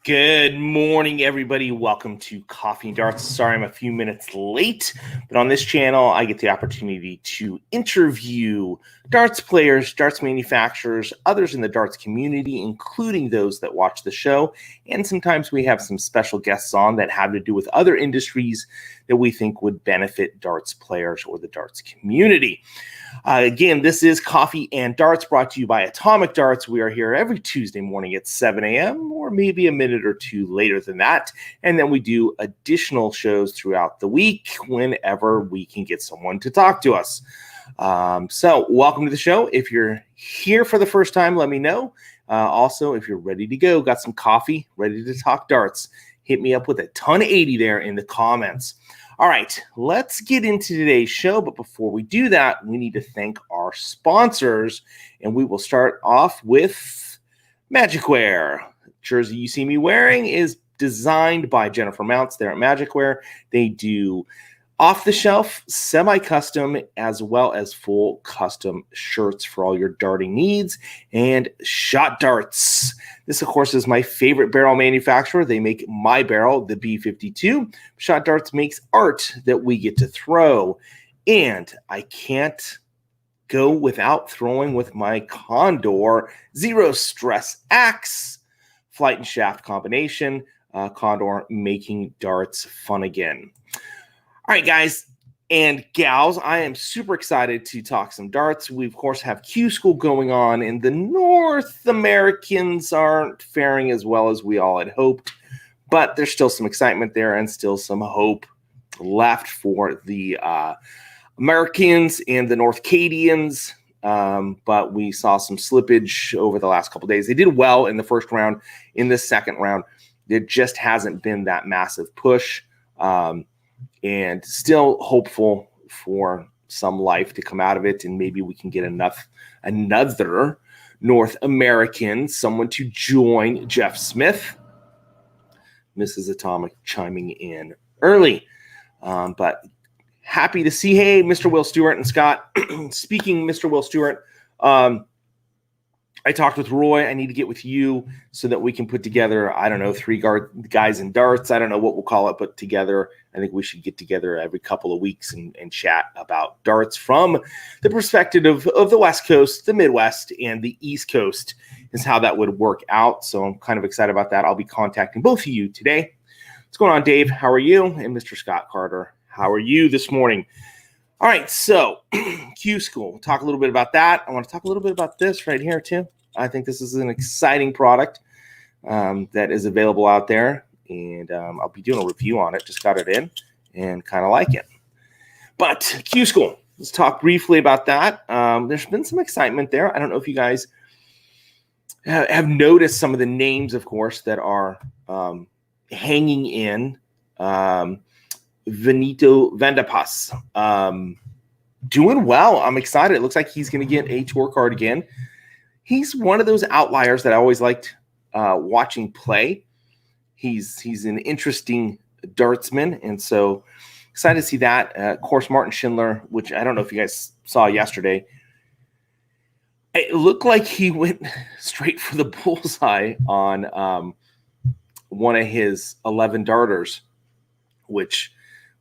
Good morning, everybody. Welcome to Coffee and Darts. Sorry I'm a few minutes late, but on this channel, I get the opportunity to interview darts players, darts manufacturers, others in the darts community, including those that watch the show. And sometimes we have some special guests on that have to do with other industries that we think would benefit darts players or the darts community. Again, this is Coffee and Darts brought to you by Atomic Darts. We are here every Tuesday morning at 7 a.m. or maybe a minute or two later than that. And then we do additional shows throughout the week whenever we can get someone to talk to us. So welcome to the show. If you're here for the first time, let me know. Also, if you're ready to go, got some coffee, ready to talk darts, hit me up with a ton of 80 there in the comments. All right, let's get into today's show. But before we do that, we need to thank our sponsors. And we will start off with Magicwear. Jersey you see me wearing is designed by Jennifer Mounts there at Magicwear. They do off-the-shelf, semi-custom, as well as full custom shirts for all your darting needs. And Shot Darts. This, of course, is my favorite barrel manufacturer. They make my barrel, the B52. Shot Darts makes art that we get to throw. And I can't go without throwing with my Condor Zero Stress Axe flight and shaft combination. Condor making darts fun again. All right, guys and gals, I am super excited to talk some darts. We, of course, have Q School going on, and the North Americans aren't faring as well as we all had hoped, but there's still some excitement there and still some hope left for the Americans and the North Cadians, but we saw some slippage over the last couple of days. They did well in the first round. In the second round, there just hasn't been that massive push. And still hopeful for some life to come out of it, and maybe we can get another North American, someone to join Jeff Smith. Mrs. Atomic chiming in early, but happy to see. Hey, Mr. Will Stewart and Scott. Speaking, Mr. Will Stewart, I talked with Roy. I need to get with you so that we can put together, I don't know, three guys in darts. I don't know what we'll call it, but together, I think we should get together every couple of weeks and chat about darts from the perspective of the West Coast, the Midwest, and the East Coast is how that would work out. So I'm kind of excited about that. I'll be contacting both of you today. What's going on, Dave? How are you? And Mr. Scott Carter, how are you this morning? All right, so Q School. We'll talk a little bit about that. I want to talk a little bit about this right here, too. I think this is an exciting product that is available out there, and I'll be doing a review on it. Just got it in and kind of like it. But Q School, let's talk briefly about that. There's been some excitement there. I don't know if you guys have noticed some of the names, of course, that are hanging in. Benito Vandepas doing well. I'm excited. It looks like he's going to get a tour card again. He's one of those outliers that I always liked watching play. He's an interesting dartsman, and so excited to see that. Of course, Martin Schindler, which I don't know if you guys saw yesterday, it looked like he went straight for the bullseye on one of his 11 darters, which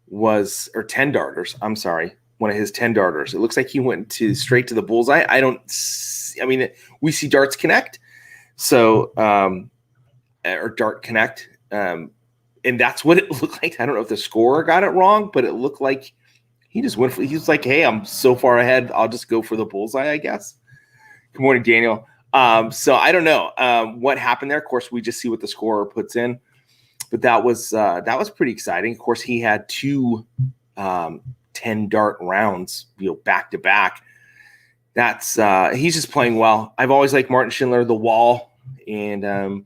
was, or 10 darters, I'm sorry, one of his 10 darters. It looks like he went straight to the bullseye. I mean, we see darts connect, so or dart connect, and that's what it looked like. I don't know if the scorer got it wrong, but it looked like he just went. He was like, "Hey, I'm so far ahead. I'll just go for the bullseye, I guess." Good morning, Daniel. So I don't know what happened there. Of course, we just see what the scorer puts in, but that was pretty exciting. Of course, he had two 10 dart rounds, back to back. That's he's just playing well. I've always liked Martin Schindler, the wall, and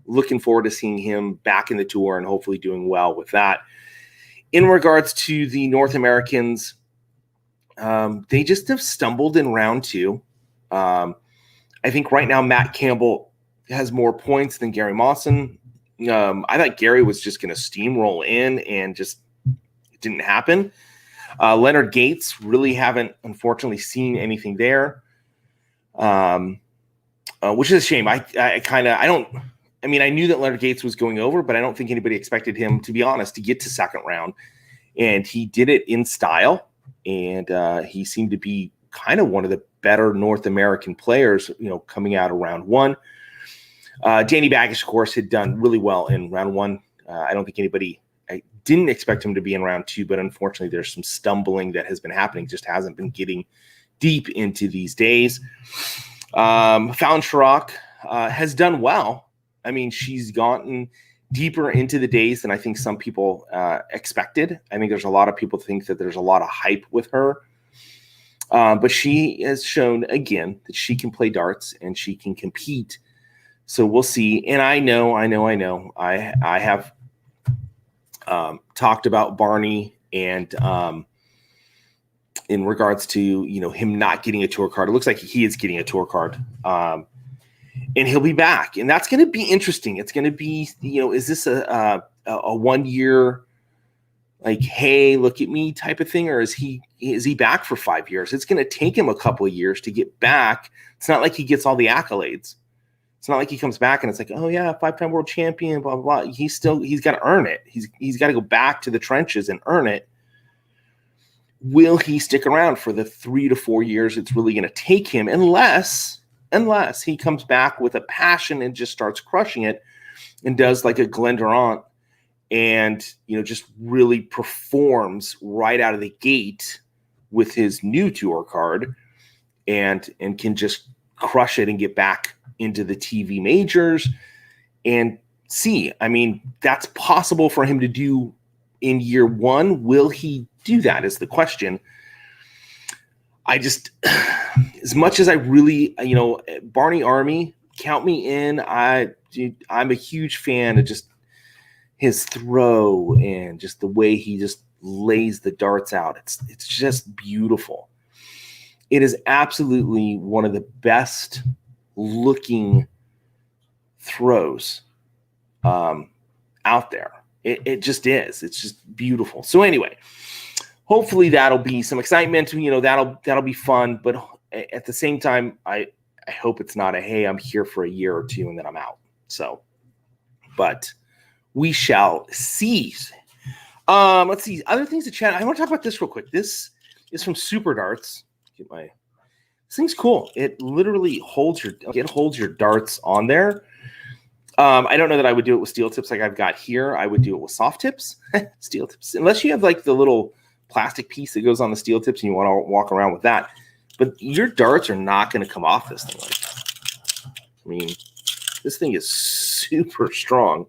looking forward to seeing him back in the tour and hopefully doing well with that. In regards to the North Americans, they just have stumbled in round two. I think right now Matt Campbell has more points than Gary Mawson. I thought Gary was just going to steamroll in, and just it didn't happen. Leonard Gates, really haven't, unfortunately, seen anything there, which is a shame. I I mean, I knew that Leonard Gates was going over, but I don't think anybody expected him, to be honest, to get to second round. And he did it in style, and he seemed to be kind of one of the better North American players, coming out of round one. Danny Baggish, of course, had done really well in round one. I don't think I didn't expect him to be in round two, but unfortunately there's some stumbling that has been happening, just hasn't been getting deep into these days. Fallon Sherrock has done well. I mean, she's gotten deeper into the days than I think some people expected. I think there's a lot of people think that there's a lot of hype with her. But she has shown again that she can play darts and she can compete. So we'll see. And I know. I have talked about Barney and in regards to, him not getting a tour card. It looks like he is getting a tour card. And he'll be back. And that's going to be interesting. It's going to be, is this a 1 year, like, hey, look at me type of thing? Or is he back for 5 years? It's going to take him a couple of years to get back. It's not like he gets all the accolades. It's not like he comes back and it's like, oh yeah, 5-time world champion, blah, blah, blah. He's got to earn it. He's got to go back to the trenches and earn it. Will he stick around for the 3 to 4 years it's really going to take him, unless he comes back with a passion and just starts crushing it and does like a Glenn Durant and, just really performs right out of the gate with his new tour card and can just crush it and get back into the TV majors and see. I mean, that's possible for him to do in year one. Will he do that is the question. I just, as much as I really, Barney Army, count me in. I'm a huge fan of just his throw and just the way he just lays the darts out. It's just beautiful. It is absolutely one of the best looking throws out there. It just is. It's just beautiful. So anyway, hopefully that'll be some excitement. That'll be fun. But at the same time, I hope it's not a, hey, I'm here for a year or two and then I'm out. So, but we shall see. Let's see other things to chat. I want to talk about this real quick. This is from Super Darts. This thing's cool. It literally holds your darts on there. I don't know that I would do it with steel tips like I've got here. I would do it with soft tips, steel tips, unless you have like the little plastic piece that goes on the steel tips and you want to walk around with that. But your darts are not going to come off this thing. I mean, this thing is super strong.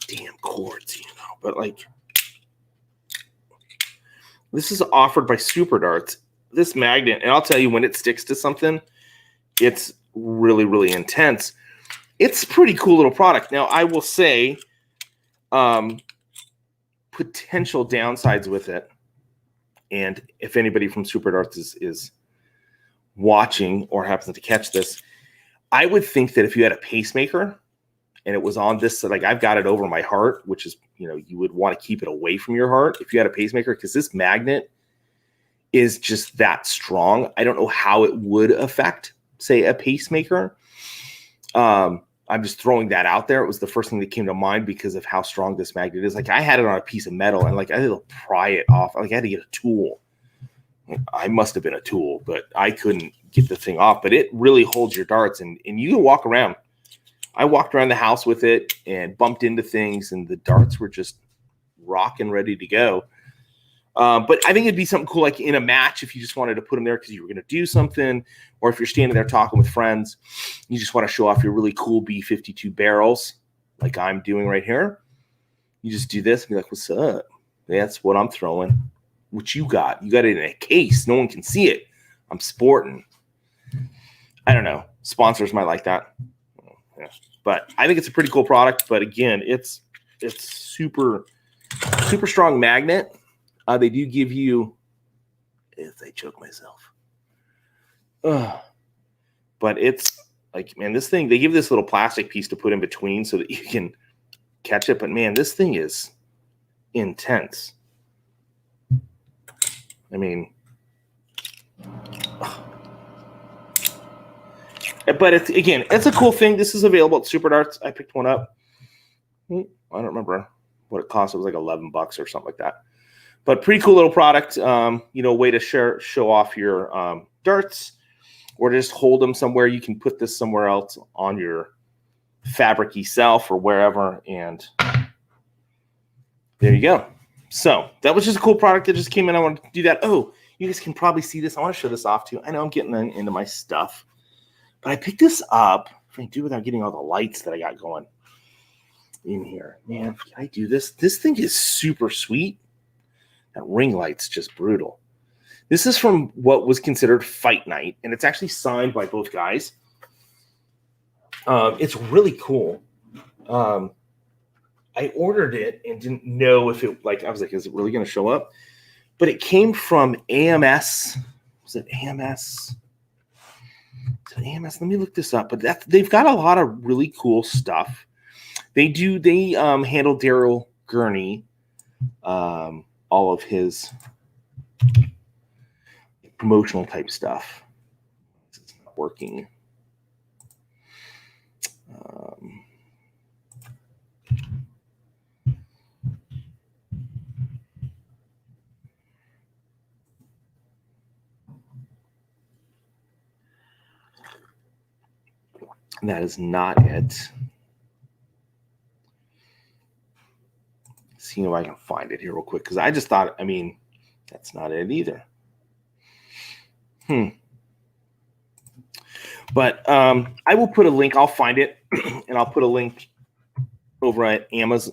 Damn cords, But like, this is offered by Super Darts. This magnet, and I'll tell you, when it sticks to something, it's really, really intense. It's a pretty cool little product. Now, I will say, potential downsides with it, and if anybody from Super Darts is watching or happens to catch this, I would think that if you had a pacemaker and it was on this, like I've got it over my heart, which is, you would want to keep it away from your heart if you had a pacemaker, because this magnet is just that strong. I don't know how it would affect, say, a pacemaker. I'm just throwing that out there. It was the first thing that came to mind because of how strong this magnet is. Like, I had it on a piece of metal and like I had to pry it off. Like, I had to get a tool. I must have been a tool, but I couldn't get the thing off. But it really holds your darts, and you can walk around. I walked around the house with it and bumped into things, and the darts were just rocking, ready to go. But I think it'd be something cool, like in a match, if you just wanted to put them there because you were going to do something, or if you're standing there talking with friends, you just want to show off your really cool B-52 barrels, like I'm doing right here. You just do this and be like, what's up? That's what I'm throwing. What you got? You got it in a case. No one can see it. I'm sporting. I don't know. Sponsors might like that. Yeah. But I think it's a pretty cool product. But again, it's super, super strong magnet. They do give you, if I choke myself. But it's like, man, this thing, they give this little plastic piece to put in between so that you can catch it. But man, this thing is intense. I mean, But it's a cool thing. This is available at Super Darts. I picked one up. I don't remember what it cost. It was like $11 or something like that. But pretty cool little product. Way to show off your darts, or just hold them somewhere. You can put this somewhere else on your fabric-y self or wherever, and there you go. So that was just a cool product that just came in. I wanted to do that. Oh, you guys can probably see this. I want to show this off too. I know I'm getting into my stuff, but I picked this up. If I can do without getting all the lights that I got going in here. Man, can I do this? This thing is super sweet. That ring light's just brutal. This is from what was considered Fight Night, and it's actually signed by both guys. It's really cool. I ordered it and didn't know if it, I was like, is it really going to show up? But it came from AMS. Was it AMS? Is it AMS? Let me look this up. But they've got a lot of really cool stuff. They handle Daryl Gurney, all of his promotional type stuff. It's not working. That is not it. See if I can find it here real quick, because I just thought, that's not it either. But I will put a link. I'll find it, and I'll put a link over at Amazon.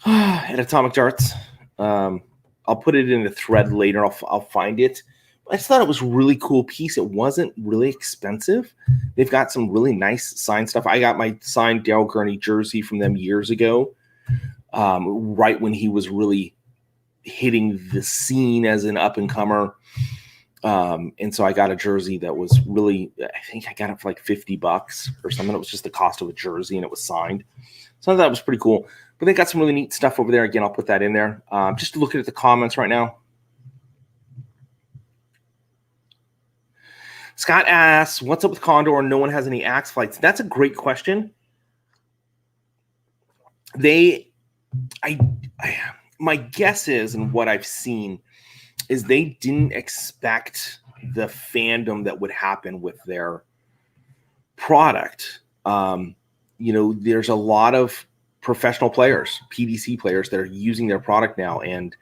At Atomic Darts. I'll put it in the thread later. I'll find it. I just thought it was a really cool piece. It wasn't really expensive. They've got some really nice signed stuff. I got my signed Daryl Gurney jersey from them years ago, right when he was really hitting the scene as an up-and-comer. And so I got a jersey that was really, I think I got it for like $50 or something. It was just the cost of a jersey, and it was signed. So I thought that was pretty cool. But they got some really neat stuff over there. Again, I'll put that in there. Just looking at the comments right now. Scott asks, what's up with Condor? No one has any axe flights. That's a great question. My guess is, and what I've seen, is they didn't expect the fandom that would happen with their product. There's a lot of professional players, PDC players, that are using their product now, and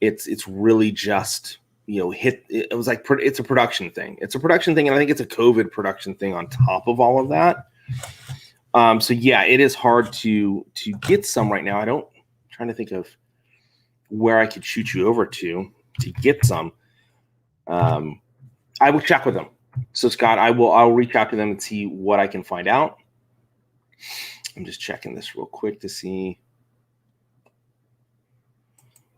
it's really just it was like it's a production thing. It's a production thing, and I think it's a COVID production thing on top of all of that. So yeah, it is hard to get some right now. I'm trying to think of where I could shoot you over to get some. I will check with them. So Scott, I'll reach out to them and see what I can find out. I'm just checking this real quick to see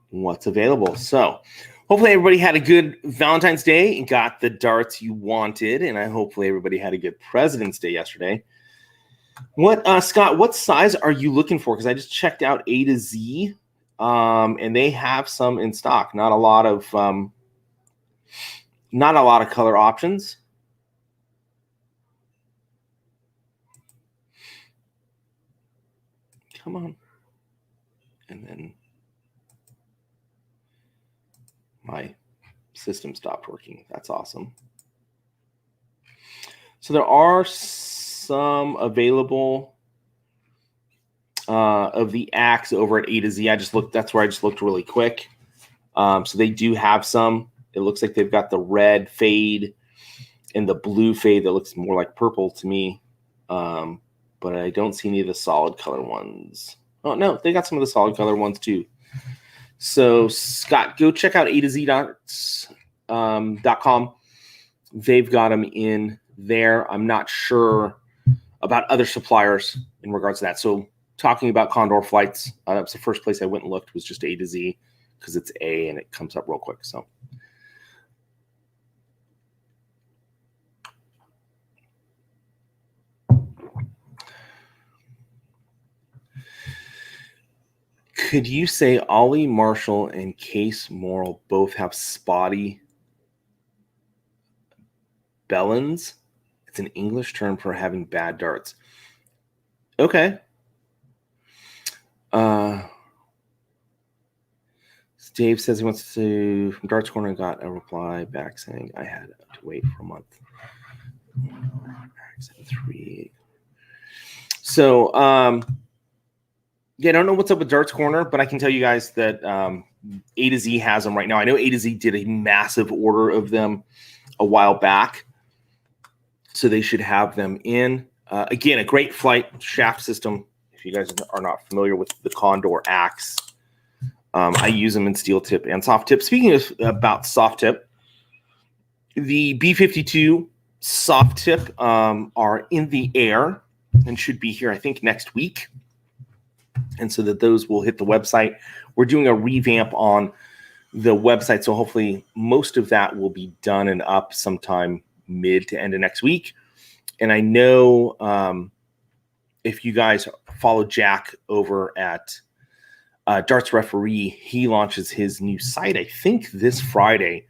what's available. So hopefully everybody had a good Valentine's Day and got the darts you wanted, and hopefully everybody had a good President's Day yesterday. Scott, what size are you looking for? Because I just checked out A to Z, and they have some in stock. Not a lot of color options. Come on. And then my system stopped working. That's awesome. So there are some available of the axe over at A to Z. That's where I just looked really quick. So they do have some. It looks like they've got the red fade and the blue fade that looks more like purple to me. But I don't see any of the solid color ones. Oh, no, they got some of the solid color ones too. So, Scott, go check out AtoZDarts.com. They've got them in there. I'm not sure about other suppliers in regards to that. So, talking about Condor flights, that was the first place I went and looked, was just A to Z, because it's A and it comes up real quick. So, could you say Ollie Marshall and Case Morrell both have spotty Bellens. It's an English term for having bad darts. Okay. Dave says he wants to, from Darts Corner, got a reply back saying I had to wait for a month. 3. So, yeah, I don't know what's up with Darts Corner, but I can tell you guys that A to Z has them right now. I know A to Z did a massive order of them a while back, so they should have them in. Again, a great flight shaft system. If you guys are not familiar with the Condor Axe, I use them in steel tip and soft tip. Speaking of about soft tip, the B52 soft tip are in the air and should be here, I think, next week. And so that those will hit the website. We're doing a revamp on the website, so hopefully most of that will be done and up sometime mid to end of next week. And I know if you guys follow Jack over at Darts Referee, he launches his new site, I think this Friday.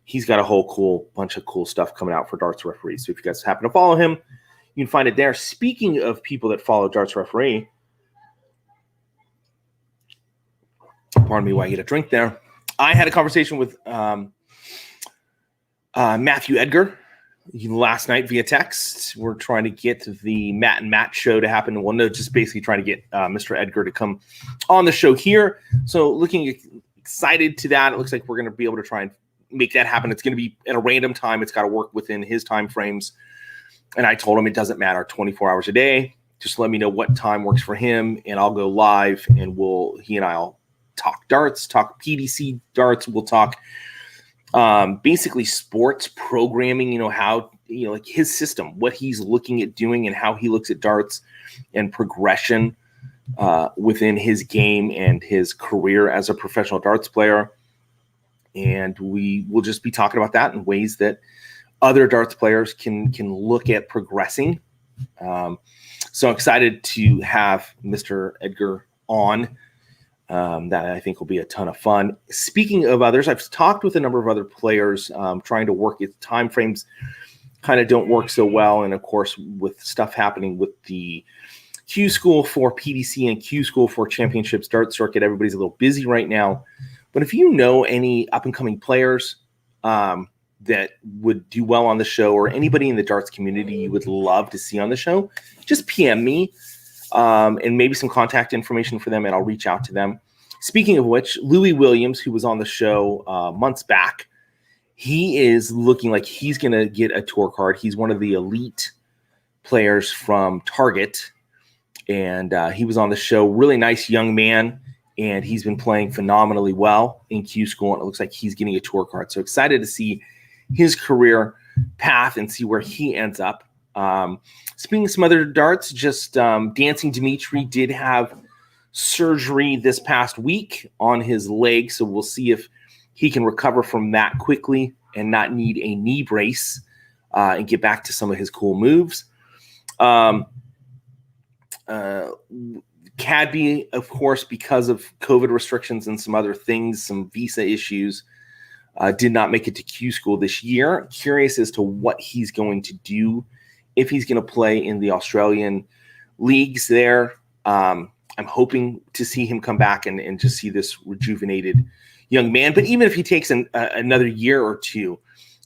He's got a whole bunch of cool stuff coming out for Darts Referee. So if you guys happen to follow him, you can find it there. Speaking of people that follow Darts Referee, pardon me while I get a drink there. I had a conversation with Matthew Edgar last night via text. We're trying to get the Matt and Matt show to happen. Well, no, just basically trying to get Mr. Edgar to come on the show here. So looking excited to that. It looks like we're going to be able to try and make that happen. It's going to be at a random time. It's got to work within his time frames. And I told him it doesn't matter, 24 hours a day. Just let me know what time works for him, and I'll go live, and he and I'll talk darts, talk PDC darts. We'll talk basically sports programming, how, like his system, what he's looking at doing and how he looks at darts and progression within his game and his career as a professional darts player. And we will just be talking about that in ways that other darts players can look at progressing. So excited to have Mr. Edgar on. That I think will be a ton of fun. Speaking of others, I've talked with a number of other players trying to work its time frames kind of don't work so well. And of course, with stuff happening with the Q School for PDC and Q School for Championships Dart Circuit, everybody's a little busy right now. But if you know any up-and-coming players that would do well on the show, or anybody in the darts community you would love to see on the show, just PM me. And maybe some contact information for them, and I'll reach out to them. Speaking of which, Louis Williams, who was on the show months back, he is looking like he's going to get a tour card. He's one of the elite players from Target, and he was on the show. Really nice young man, and he's been playing phenomenally well in Q School, and it looks like he's getting a tour card. So excited to see his career path and see where he ends up. Speaking of some other darts, just Dancing Dimitri did have surgery this past week on his leg, so we'll see if he can recover from that quickly and not need a knee brace and get back to some of his cool moves. Cadby, of course, because of COVID restrictions and some other things, some visa issues, did not make it to Q School this year. Curious as to what he's going to do, if he's going to play in the Australian leagues there. I'm hoping to see him come back and just see this rejuvenated young man. But even if he takes another year or two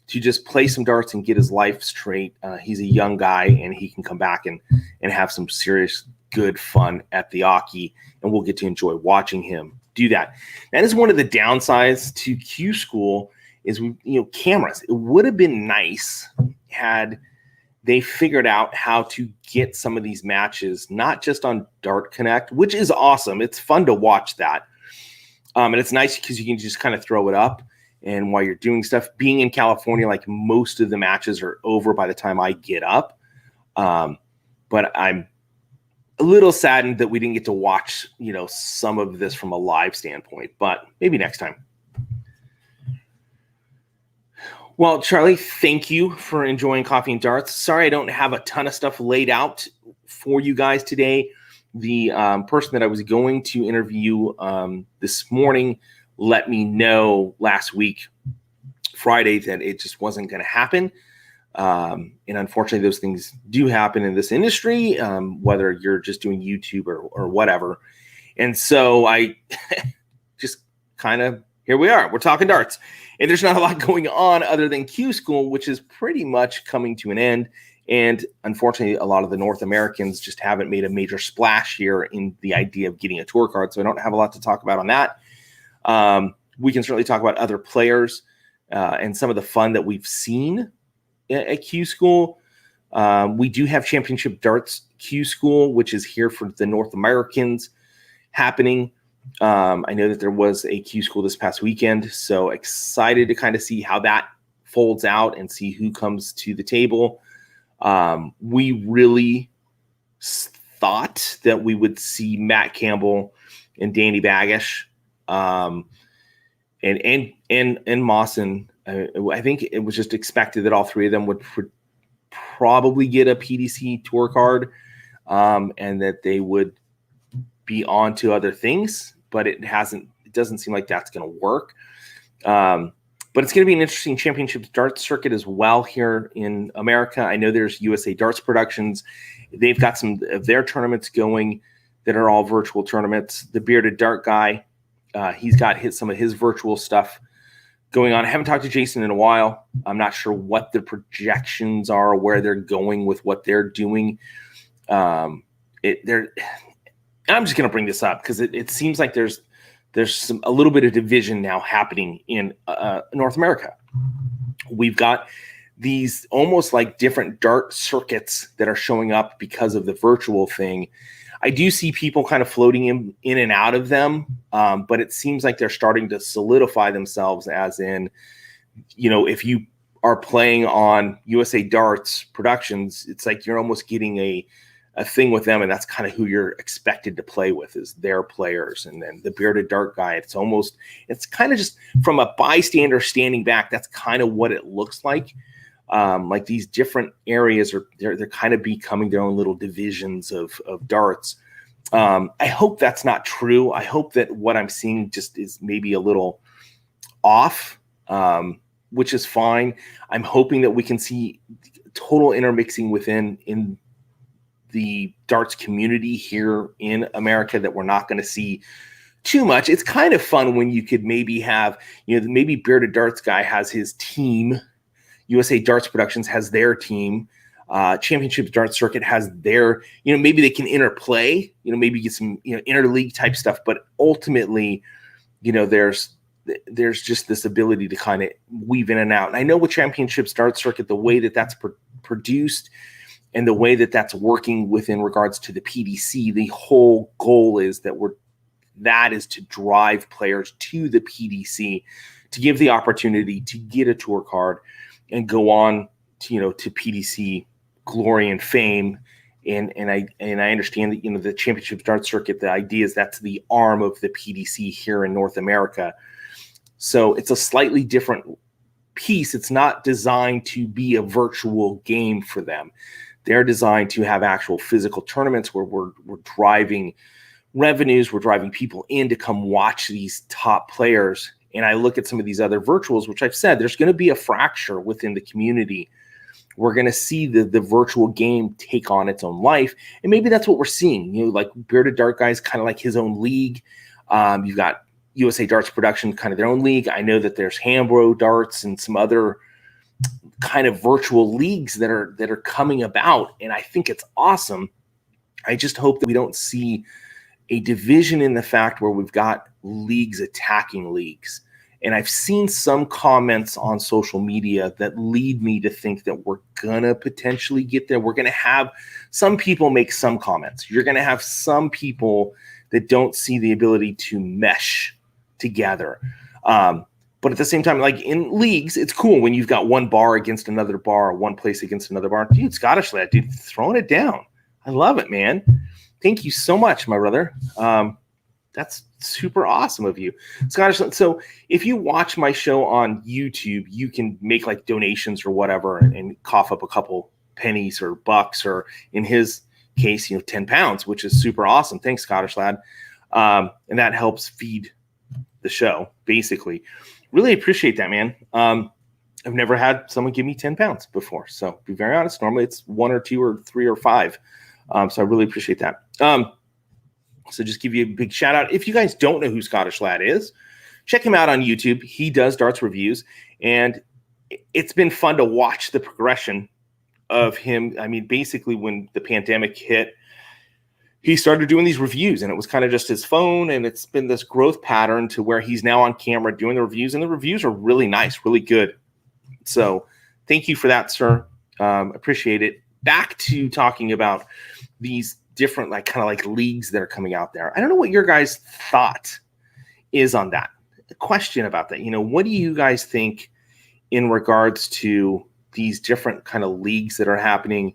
to just play some darts and get his life straight, he's a young guy, and he can come back and have some serious good fun at the Oche, and we'll get to enjoy watching him do that. That is one of the downsides to Q School is, cameras. It would have been nice had they figured out how to get some of these matches, not just on Dart Connect, which is awesome. It's fun to watch that. And it's nice because you can just kind of throw it up. And while you're doing stuff, being in California, like most of the matches are over by the time I get up. But I'm a little saddened that we didn't get to watch, some of this from a live standpoint, but maybe next time. Well, Charlie, thank you for enjoying Coffee and Darts. Sorry I don't have a ton of stuff laid out for you guys today. The person that I was going to interview this morning let me know last week, Friday, that it just wasn't going to happen. And unfortunately, those things do happen in this industry, whether you're just doing YouTube or whatever. And so I just kind of, here we are, we're talking darts. And there's not a lot going on other than Q School, which is pretty much coming to an end. And unfortunately, a lot of the North Americans just haven't made a major splash here in the idea of getting a tour card. So I don't have a lot to talk about on that. We can certainly talk about other players and some of the fun that we've seen at Q School. We do have Championship Darts Q School, which is here for the North Americans happening. I know that there was a Q School this past weekend, so excited to kind of see how that folds out and see who comes to the table. We really thought that we would see Matt Campbell and Danny Baggish, and Mawson. I think it was just expected that all three of them would probably get a PDC tour card, and that they would be on to other things, but it doesn't seem like that's going to work. But it's going to be an interesting championship darts circuit as well here in America. I know there's USA Darts Productions. They've got some of their tournaments going that are all virtual tournaments. The Bearded Dart Guy, he's got some of his virtual stuff going on. I haven't talked to Jason in a while. I'm not sure what the projections are, where they're going with what they're doing. I'm just going to bring this up because it seems like there's a little bit of division now happening in North America. We've got these almost like different dart circuits that are showing up because of the virtual thing. I do see people kind of floating in and out of them, but it seems like they're starting to solidify themselves, as in, if you are playing on USA Darts Productions, it's like you're almost getting a thing with them, and that's kind of who you're expected to play with, is their players. And then the Bearded Dart Guy, it's kind of just from a bystander standing back, that's kind of what it looks like. Like these different areas they're kind of becoming their own little divisions of darts. I hope that's not true. I hope that what I'm seeing just is maybe a little off, which is fine. I'm hoping that we can see total intermixing in the darts community here in America that we're not going to see too much. It's kind of fun when you could maybe have, maybe Bearded Darts Guy has his team, USA Darts Productions has their team, Championship Darts Circuit has their, maybe they can interplay, maybe get some, interleague type stuff. But ultimately, there's just this ability to kind of weave in and out. And I know with Championship Darts Circuit, the way that that's produced and the way that that's working within regards to the PDC, the whole goal is that is to drive players to the PDC, to give the opportunity to get a tour card and go on to, to PDC glory and fame. And I understand that, the Championship Darts Circuit, the idea is that's the arm of the PDC here in North America. So it's a slightly different piece. It's not designed to be a virtual game for them. They're designed to have actual physical tournaments where we're driving revenues, we're driving people in to come watch these top players. And I look at some of these other virtuals, which I've said, there's going to be a fracture within the community. We're going to see the virtual game take on its own life. And maybe that's what we're seeing. Like Bearded Dart Guy is kind of like his own league. You've got USA Darts Production, kind of their own league. I know that there's Hambro Darts and some other kind of virtual leagues that are coming about. And I think it's awesome. I just hope that we don't see a division in the fact where we've got leagues attacking leagues. And I've seen some comments on social media that lead me to think that we're going to potentially get there. We're going to have some people make some comments. You're going to have some people that don't see the ability to mesh together. But at the same time, like in leagues, it's cool when you've got one bar against another bar, one place against another bar. Dude, Scottish Lad, dude, throwing it down. I love it, man. Thank you so much, my brother. That's super awesome of you, Scottish. So if you watch my show on YouTube, you can make like donations or whatever and cough up a couple pennies or bucks, or in his case, 10 pounds, which is super awesome. Thanks, Scottish Lad. And that helps feed the show, basically. Really appreciate that, man. I've never had someone give me 10 pounds before. So to be very honest, normally it's 1 or 2 or 3 or 5. So I really appreciate that. So just give you a big shout out. If you guys don't know who Scottish Lad is, check him out on YouTube. He does darts reviews, and it's been fun to watch the progression of him. I mean, basically when the pandemic hit, he started doing these reviews, and it was kind of just his phone, and it's been this growth pattern to where he's now on camera doing the reviews, and the reviews are really nice, really good. So thank you for that, sir. Appreciate it. Back to talking about these different kind of leagues that are coming out there. I don't know what your guys' thought is on that. A question about that. What do you guys think in regards to these different kind of leagues that are happening?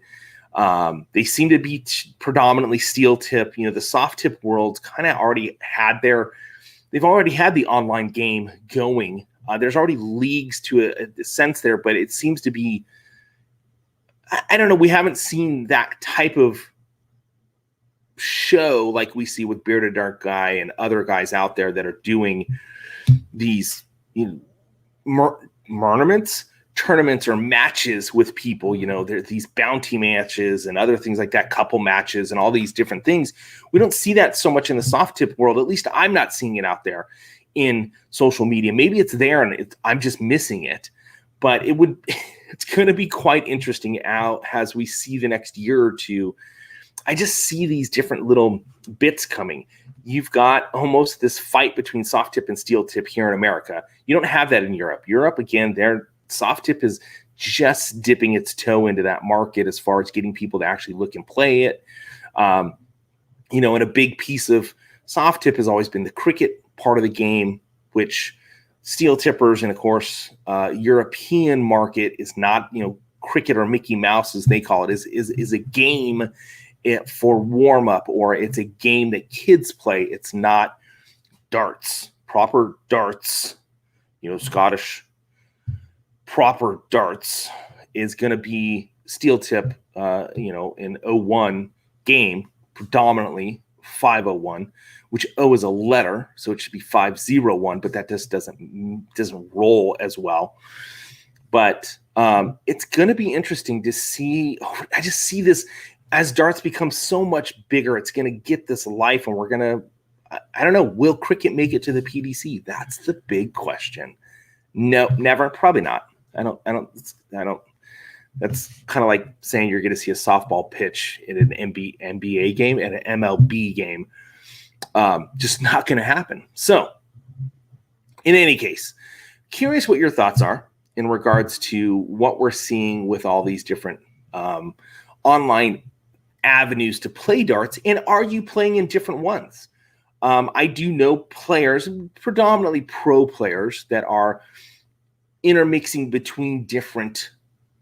They seem to be predominantly steel tip. The soft tip world's kind of already had they've already had the online game going. There's already leagues to a sense there, but it seems to be, I don't know, we haven't seen that type of show like we see with Bearded Dark Guy and other guys out there that are doing these tournaments or matches with people. There are these bounty matches and other things like that, couple matches and all these different things. We don't see that so much in the soft tip world. At least I'm not seeing it out there in social media. Maybe it's there and I'm just missing it, but it's going to be quite interesting as we see the next year or two. I just see these different little bits coming. You've got almost this fight between soft tip and steel tip here in America. You don't have that in Europe. Europe, again, their soft tip is just dipping its toe into that market as far as getting people to actually look and play it. And a big piece of soft tip has always been the cricket part of the game, which steel tippers and, of course, European market is not, cricket or Mickey Mouse, as they call it, is a game for warm up, or it's a game that kids play. It's not darts, proper darts, Scottish proper darts is going to be steel tip, in 01 game, predominantly 501, which O is a letter, so it should be 501, but that just doesn't roll as well. But it's going to be interesting to see. I just see this as darts become so much bigger. It's going to get this life, and we're going to. I don't know. Will cricket make it to the PDC? That's the big question. No, never. Probably not. I don't. That's kind of like saying you're going to see a softball pitch in an NBA game and an MLB game. Just not going to happen. So, in any case, curious what your thoughts are in regards to what we're seeing with all these different online avenues to play darts, and are you playing in different ones? I do know players, predominantly pro players, that are intermixing between different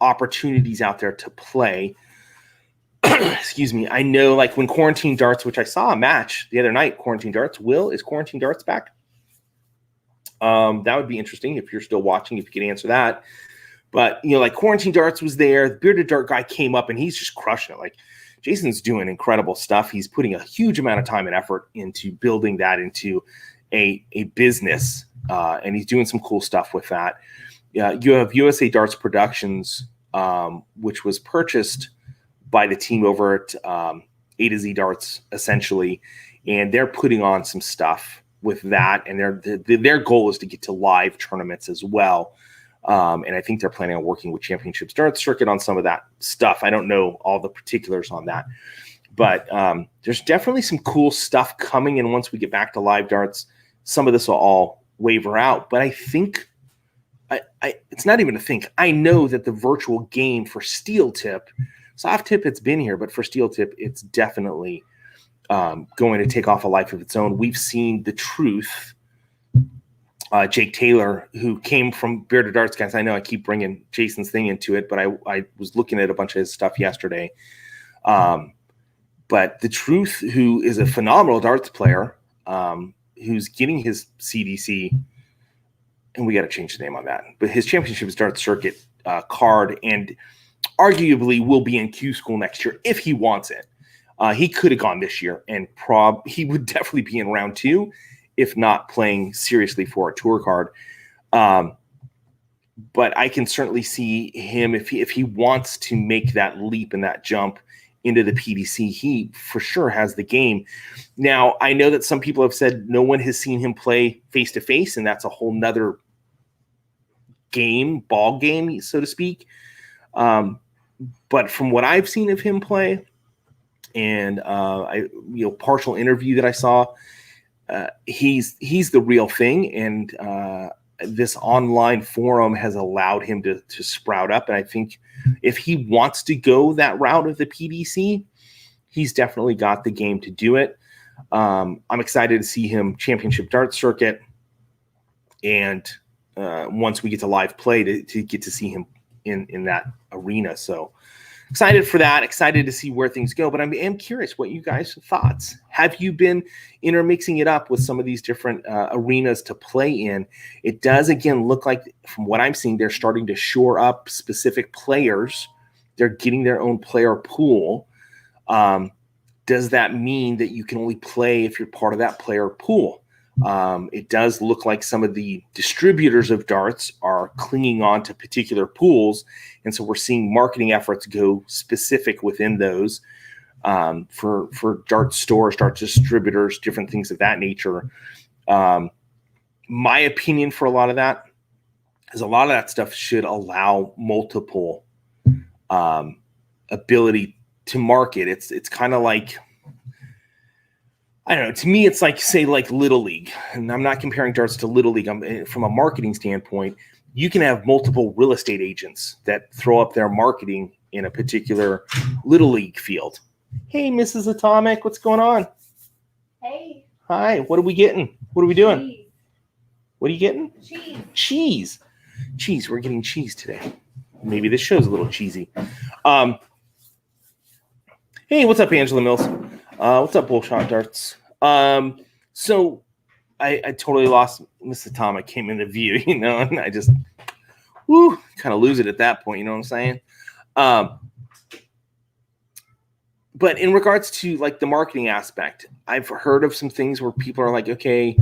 opportunities out there to play. Excuse me. I know, when Quarantine Darts, which I saw a match the other night, Quarantine Darts. Will, is Quarantine Darts back? That would be interesting if you're still watching, if you could answer that. But, Quarantine Darts was there. The Bearded Dark Guy came up, and he's just crushing it. Jason's doing incredible stuff. He's putting a huge amount of time and effort into building that into a business, and he's doing some cool stuff with that. You have USA Darts Productions, which was purchased by the team over at A to Z Darts, essentially, and they're putting on some stuff with that, and their goal is to get to live tournaments as well. And I think they're planning on working with Championships Darts Circuit on some of that stuff. I don't know all the particulars on that, but there's definitely some cool stuff coming. And once we get back to live darts, some of this will all waver out. But I think it's not even a think. I know that the virtual game for steel tip, soft tip, it's been here, but for steel tip, it's definitely going to take off a life of its own. We've seen the truth. Jake Taylor, who came from Bearded Darts, guys. I know I keep bringing Jason's thing into it, but I was looking at a bunch of his stuff yesterday. But the truth, who is a phenomenal darts player, who's getting his CDC, and we got to change the name on that, but his Championships Darts Circuit card, and arguably will be in Q School next year if he wants it. He could have gone this year, and he would definitely be in round 2, if not playing seriously for a tour card. but I can certainly see him if he wants to make that leap and that jump into the PDC. He for sure has the game. Now, I know that some people have said no one has seen him play face to face, and that's a whole nother ball game, so to speak. But from what I've seen of him play, and partial interview that I saw, he's the real thing, and this online forum has allowed him to sprout up. And I think if he wants to go that route of the PDC, he's definitely got the game to do it. I'm excited to see him championship dart circuit, and once we get to live play to get to see him in that arena. So excited for that, excited to see where things go. But I am curious what you guys' thoughts. Have you been intermixing it up with some of these different arenas to play in? It does, again, look like, from what I'm seeing, they're starting to shore up specific players. They're getting their own player pool. Does that mean that you can only play if you're part of that player pool? It does look like some of the distributors of darts are clinging on to particular pools, and so we're seeing marketing efforts go specific within those for dart stores, dart distributors, different things of that nature. My opinion for a lot of that is a lot of that stuff should allow multiple ability to market. It's kind of like, I don't know. To me, it's like, say, like Little League. And I'm not comparing darts to Little League. From a marketing standpoint, you can have multiple real estate agents that throw up their marketing in a particular Little League field. Hey, Mrs. Atomic, what's going on? Hey. Hi, what are we getting? What are we doing? Cheese. What are you getting? Cheese. Cheese. We're getting cheese today. Maybe this show's a little cheesy. Hey, what's up, Angela Mills? What's up, Bullshot Darts? So I totally lost Miss Atomic came into view, and I just kind of lose it at that point, you know what I'm saying? But in regards to like the marketing aspect, I've heard of some things where people are like, okay,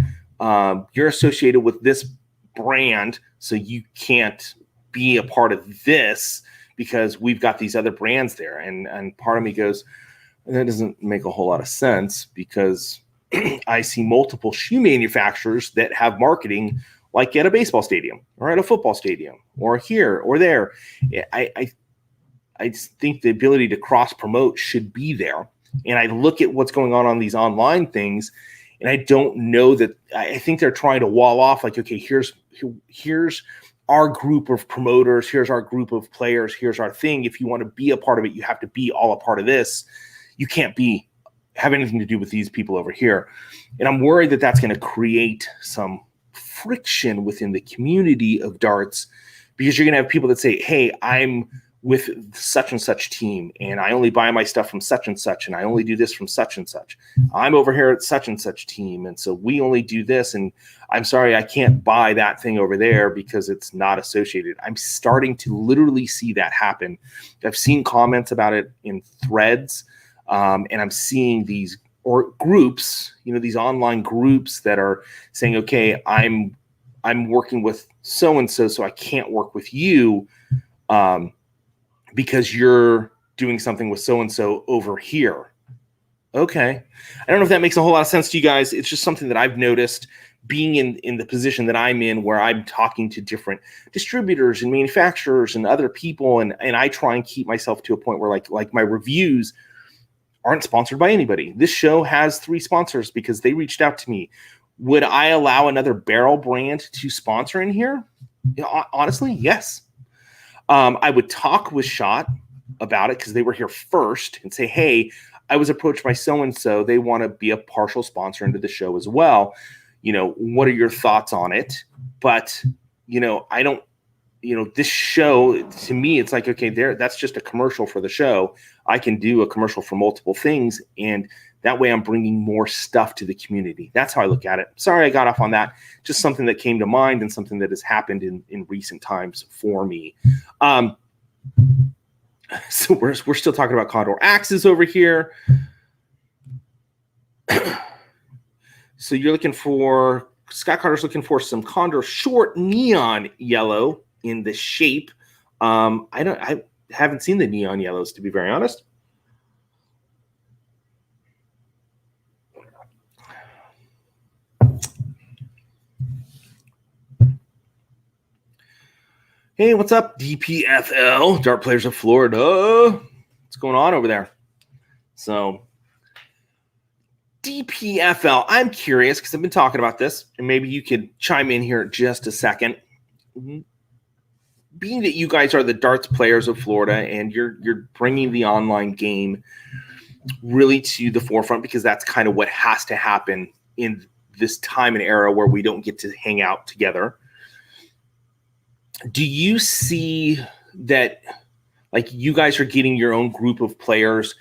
you're associated with this brand, so you can't be a part of this because we've got these other brands there. And part of me goes, that doesn't make a whole lot of sense, because I see multiple shoe manufacturers that have marketing like at a baseball stadium or at a football stadium or here or there. I just think the ability to cross promote should be there. And I look at what's going on these online things, and I don't know that. I think they're trying to wall off like, okay, here's our group of promoters, here's our group of players, here's our thing. If you want to be a part of it, you have to be all a part of this. You can't have anything to do with these people over here. And I'm worried that that's going to create some friction within the community of darts, because you're going to have people that say, hey, I'm with such and such team, and I only buy my stuff from such and such, and I only do this from such and such. I'm over here at such and such team, and so we only do this, and I'm sorry, I can't buy that thing over there because it's not associated. I'm starting to literally see that happen. I've seen comments about it in threads. And I'm seeing these groups, these online groups that are saying, okay, I'm working with so-and-so, so I can't work with you because you're doing something with so-and-so over here. Okay. I don't know if that makes a whole lot of sense to you guys. It's just something that I've noticed being in the position that I'm in, where I'm talking to different distributors and manufacturers and other people. And I try and keep myself to a point where like my reviews aren't sponsored by anybody. This show has 3 sponsors because they reached out to me. Would I allow another barrel brand to sponsor in here? Honestly, yes. I would talk with Shot about it because they were here first and say, hey, I was approached by so-and-so. They want to be a partial sponsor into the show as well. What are your thoughts on it? But, I don't, this show, to me, it's like, okay, that's just a commercial for the show. I can do a commercial for multiple things, and that way I'm bringing more stuff to the community. That's how I look at it. Sorry I got off on that. Just something that came to mind and something that has happened in recent times for me. So we're still talking about Condor Axes over here. So you're looking for, Scott Carter's looking for some Condor short neon yellow in the shape. I haven't seen the neon yellows, to be very honest. Hey, what's up, DPFL, Dart Players of Florida? What's going on over there? So, DPFL, I'm curious because I've been talking about this, and maybe you could chime in here in just a second. Being that you guys are the darts players of Florida and you're bringing the online game really to the forefront, because that's kind of what has to happen in this time and era where we don't get to hang out together. Do you see that, like, you guys are getting your own group of players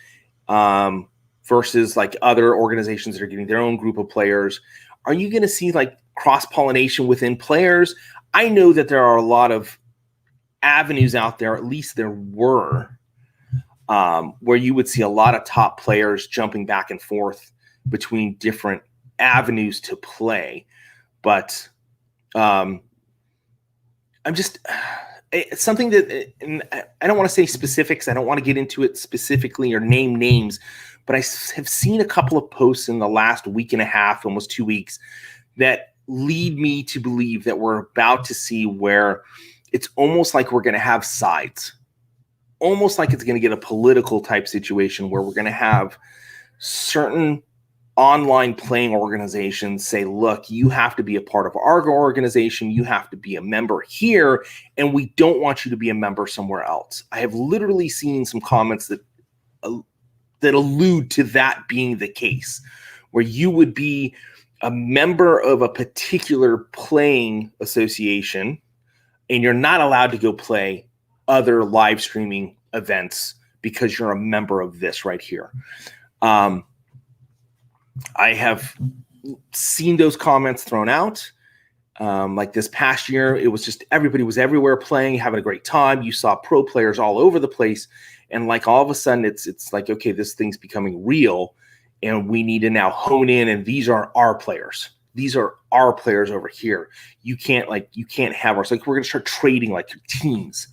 versus like other organizations that are getting their own group of players? Are you going to see like cross-pollination within players? I know that there are a lot of avenues out there, at least there were, where you would see a lot of top players jumping back and forth between different avenues to play. But I'm just, it's something that, and I don't want to say specifics. I don't want to get into it specifically or name names, but I have seen a couple of posts in the last week and a half, almost 2 weeks, that lead me to believe that we're about to see where it's almost like we're going to have sides, almost like it's going to get a political type situation where we're going to have certain online playing organizations say, look, you have to be a part of our organization. You have to be a member here, and we don't want you to be a member somewhere else. I have literally seen some comments that allude to that being the case, where you would be a member of a particular playing association and you're not allowed to go play other live streaming events because you're a member of this right here. I have seen those comments thrown out. Like this past year, it was just everybody was everywhere playing, having a great time. You saw pro players all over the place. And like all of a sudden, it's like, okay, this thing's becoming real. And we need to now hone in. And these are our players. These are our players over here. You can't have ours. Like, we're going to start trading like teams.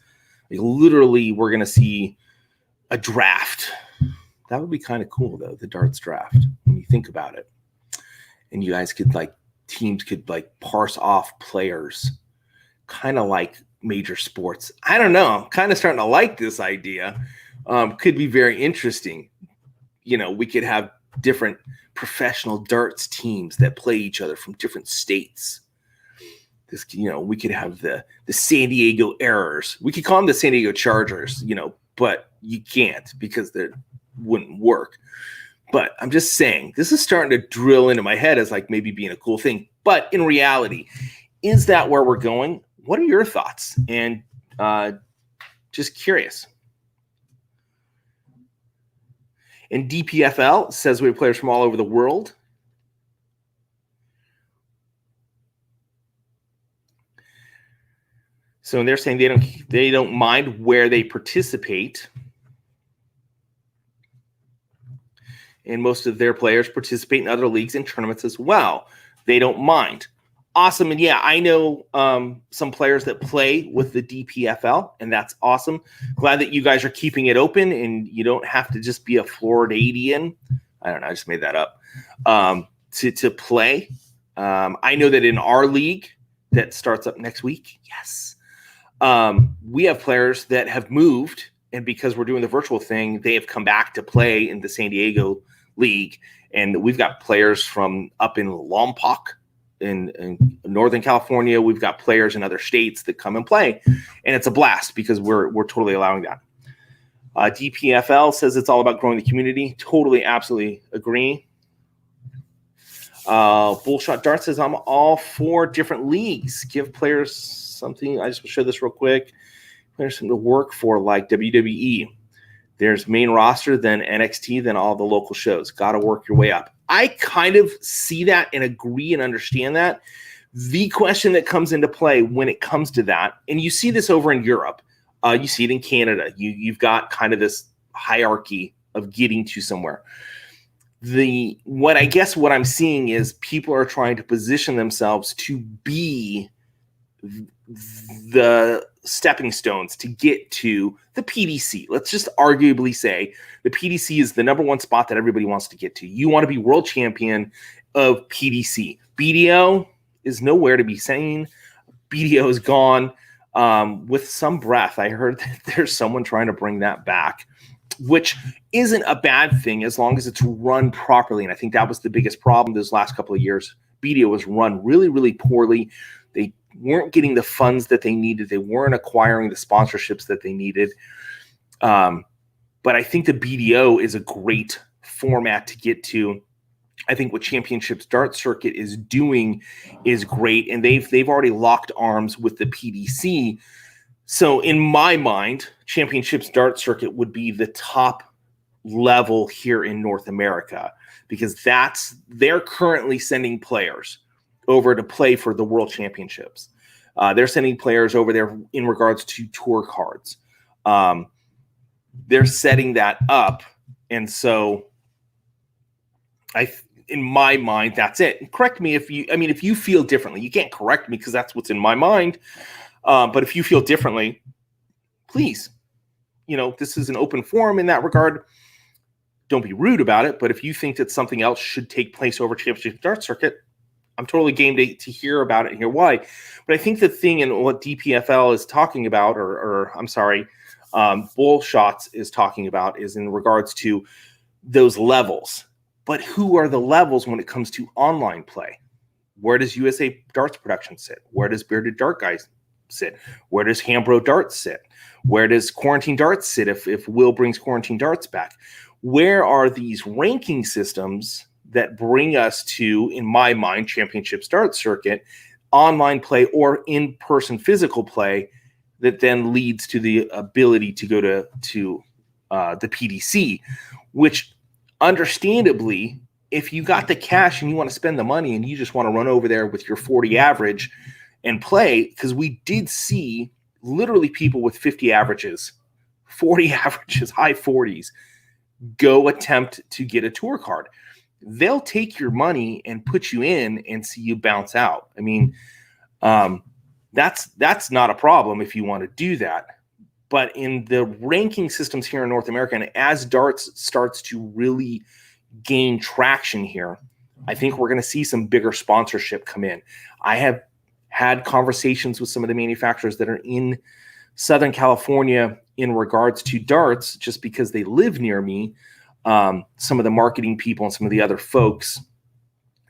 Like, literally, we're going to see a draft. That would be kind of cool, though, the darts draft, when you think about it. And you guys could, like, teams could, like, parse off players, kind of like major sports. I don't know. I'm kind of starting to like this idea. Could be very interesting. You know, we could have different professional darts teams that play each other from different states. This, you know, we could have the San Diego Errors. We could call them the San Diego Chargers, you know, but you can't because they wouldn't work. But I'm just saying, this is starting to drill into my head as like maybe being a cool thing. But in reality, is that where we're going? What are your thoughts? And just curious. And DPFL says we have players from all over the world. So they're saying they don't mind where they participate. And most of their players participate in other leagues and tournaments as well. They don't mind. Awesome. And yeah, I know some players that play with the DPFL, and that's awesome. Glad that you guys are keeping it open and you don't have to just be a Floridian. I don't know, I just made that up. To play. I know that in our league that starts up next week, yes, we have players that have moved, and because we're doing the virtual thing, they have come back to play in the San Diego League. And we've got players from up in Lompoc, in Northern California. We've got players in other states that come and play, and it's a blast because we're totally allowing that. DPFL says it's all about growing the community. Totally, absolutely agree. Bullshot Dart says I'm all for different leagues. Give players something. I just will show this real quick. Players something to work for, like WWE. There's main roster, then NXT, then all the local shows. Got to work your way up. I kind of see that and agree and understand that. The question that comes into play when it comes to that, and you see this over in Europe, you see it in Canada. You've got kind of this hierarchy of getting to somewhere. What I'm seeing is people are trying to position themselves to be the stepping stones to get to the PDC. Let's just arguably say the PDC is the number one spot that everybody wants to get to. You want to be world champion of PDC. BDO is nowhere to be seen. BDO is gone with some breath. I heard that there's someone trying to bring that back, which isn't a bad thing as long as it's run properly. And I think that was the biggest problem those last couple of years. BDO was run really, really poorly. They weren't getting the funds that they needed. They weren't acquiring the sponsorships that they needed. But I think the BDO is a great format to get to. I think what Championships Dart Circuit is doing is great, and they've already locked arms with the PDC. So in my mind, Championships Dart Circuit would be the top level here in North America, because they're currently sending players over to play for the World Championships. They're sending players over there in regards to tour cards. They're setting that up, and so in my mind, that's it. Correct me if you feel differently. You can't correct me because that's what's in my mind. But if you feel differently, please, this is an open forum in that regard. Don't be rude about it. But if you think that something else should take place over Championship Dart Circuit, I'm totally game to hear about it and hear why. But I think the thing and what DPFL is talking about, Bull Shots is talking about, is in regards to those levels. But who are the levels when it comes to online play? Where does USA Darts Production sit? Where does Bearded Dart Guys sit? Where does Hambro Darts sit? Where does Quarantine Darts sit if Will brings Quarantine Darts back? Where are these ranking systems that bring us to, in my mind, Championships Dart Circuit, online play or in-person physical play that then leads to the ability to go to the PDC, which understandably, if you got the cash and you want to spend the money and you just want to run over there with your 40 average and play, because we did see literally people with 50 averages, 40 averages, high 40s, go attempt to get a tour card. They'll take your money and put you in and see you bounce out. I mean, that's not a problem if you want to do that. But in the ranking systems here in North America, and as darts starts to really gain traction here, I think we're going to see some bigger sponsorship come in. I have had conversations with some of the manufacturers that are in Southern California in regards to darts, just because they live near me. Some of the marketing people and some of the other folks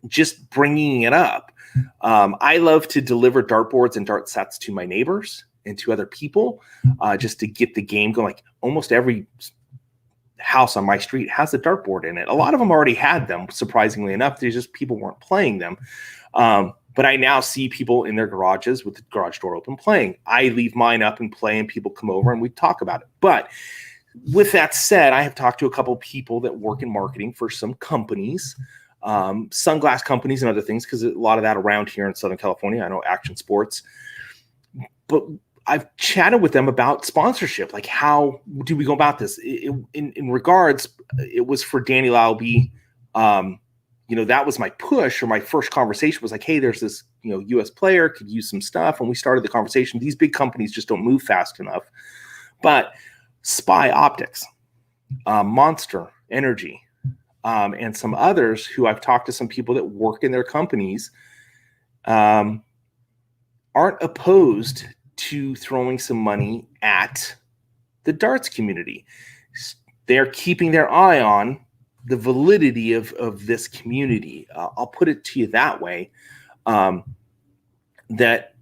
just bringing it up. I love to deliver dartboards and dart sets to my neighbors and to other people, just to get the game going. Like almost every house on my street has a dartboard in it. A lot of them already had them, surprisingly enough. There's just people weren't playing them. But I now see people in their garages with the garage door open playing. I leave mine up and play, and people come over and we talk about it. But with that said, I have talked to a couple of people that work in marketing for some companies, sunglass companies and other things, because a lot of that around here in Southern California. I know Action Sports. But I've chatted with them about sponsorship. Like, how do we go about this? In regards, it was for Danny Laube. That was my push, or my first conversation was like, hey, there's this, U.S. player could use some stuff. And we started the conversation. These big companies just don't move fast enough. But Spy Optics, Monster Energy, and some others who I've talked to, some people that work in their companies, aren't opposed to throwing some money at the darts community. They're keeping their eye on the validity of this community. I'll put it to you that way, that